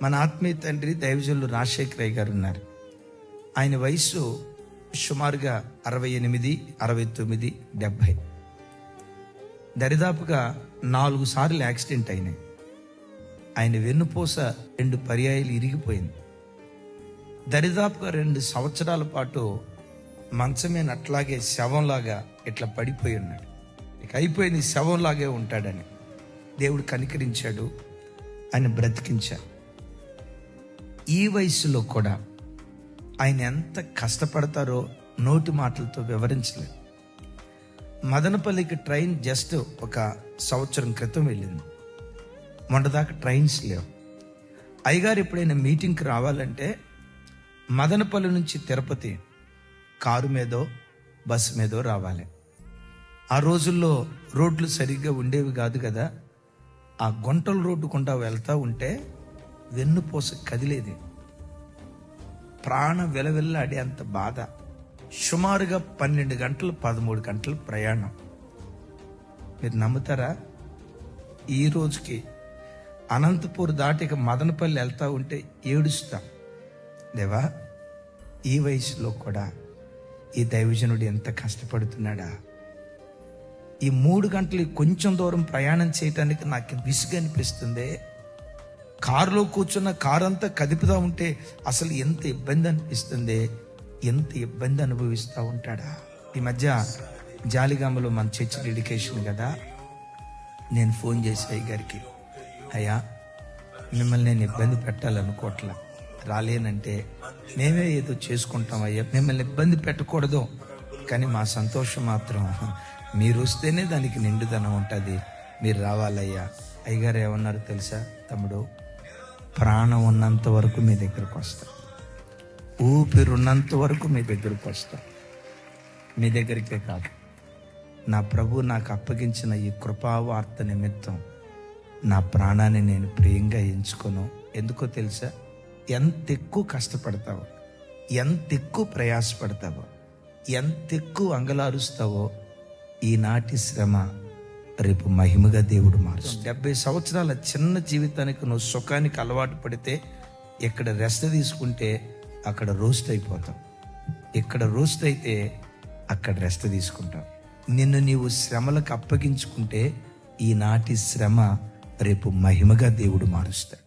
మన ఆత్మీయ తండ్రి దైవజనులు రాజశేఖర్ రాయ్ గారు ఉన్నారు. ఆయన వయసు సుమారుగా 68, 69, 70. దరిదాపుగా 4 సార్లు యాక్సిడెంట్ అయినాయి. ఆయన వెన్నుపూస 2 పర్యాయాలు ఇరిగిపోయింది. దరిదాపుగా 2 సంవత్సరాల పాటు మంచమేన అట్లాగే శవంలాగా ఇట్లా పడిపోయి ఉన్నాడు. ఇక అయిపోయింది, శవంలాగే ఉంటాడని దేవుడు కనికరించాడు, ఆయన బ్రతికించాడు. ఈ వయసులో కూడా ఆయన ఎంత కష్టపడతారో నోటి మాటలతో వివరించలేదు. మదనపల్లికి ట్రైన్ జస్ట్ 1 సంవత్సరం క్రితం వెళ్ళింది. మొన్నదాకా ట్రైన్స్ లేవు. అయ్యగారు ఎప్పుడైనా మీటింగ్కి రావాలంటే మదనపల్లి నుంచి తిరుపతి కారు మీదో బస్సు మీదో రావాలి. ఆ రోజుల్లో రోడ్లు సరిగ్గా ఉండేవి కాదు కదా. ఆ గుంటల రోడ్డు గుండా వెళ్తూ ఉంటే వెన్నుపూస కదిలేది. ప్రాణం వెలవెల్లాడే అంత బాధ. సుమారుగా 12 గంటలు 13 గంటలు ప్రయాణం. మీరు నమ్ముతారా? ఈ రోజుకి అనంతపూర్ దాటి మదనపల్లి వెళ్తా ఉంటే ఏడుస్తా, దేవా ఈ వయసులో కూడా ఈ దైవజనుడు ఎంత కష్టపడుతున్నాడా. ఈ 3 గంటలు కొంచెం దూరం ప్రయాణం చేయటానికి నాకు విసుగు అనిపిస్తుంది. కారులో కూర్చున్న కారు అంతా కదుపుతూ ఉంటే అసలు ఎంత ఇబ్బంది అనిపిస్తుంది. ఎంత ఇబ్బంది అనుభవిస్తూ ఉంటాడా. ఈ మధ్య జాలిగామలో మన చర్చ్ డెడికేషన్ కదా, నేను ఫోన్ చేసి అయ్య గారికి, అయ్యా మిమ్మల్ని నేను ఇబ్బంది పెట్టాలనుకోవట్లా, రాలేనంటే మేమే ఏదో చేసుకుంటాం అయ్యా, మిమ్మల్ని ఇబ్బంది పెట్టకూడదు, కానీ మా సంతోషం మాత్రం మీరు వస్తేనే దానికి నిండుదనం ఉంటుంది, మీరు రావాలయ్యా. అయ్యగారు ఏమన్నారు తెలుసా? తమ్ముడు, ప్రాణం ఉన్నంత వరకు మీ దగ్గరకు వస్తా, ఊపిరి ఉన్నంత వరకు మీ దగ్గరకు వస్తా. మీ దగ్గరికే కాదు, నా ప్రభు నాకు అప్పగించిన ఈ కృపావార్త నిమిత్తం నా ప్రాణాన్ని నేను ప్రియంగా ఎంచుకోను. ఎందుకో తెలుసా? ఎంత ఎక్కువ కష్టపడతావో, ఎంత ఎక్కువ ప్రయాసపడతావో, ఎంత ఎక్కువ అంగలారుస్తావో ఈనాటి శ్రమ రేపు మహిమగా దేవుడు మారుస్తాడు. 70 సంవత్సరాల చిన్న జీవితానికి నువ్వు సుఖానికి అలవాటు పడితే ఇక్కడ రెస్ట్ తీసుకుంటే అక్కడ రోస్ట్ అయిపోతావు, ఇక్కడ రోస్ట్ అయితే అక్కడ రెస్ట్ తీసుకుంటావు. నిన్ను నీవు శ్రమలకు అప్పగించుకుంటే ఈనాటి శ్రమ రేపు మహిమగా దేవుడు మారుస్తాడు.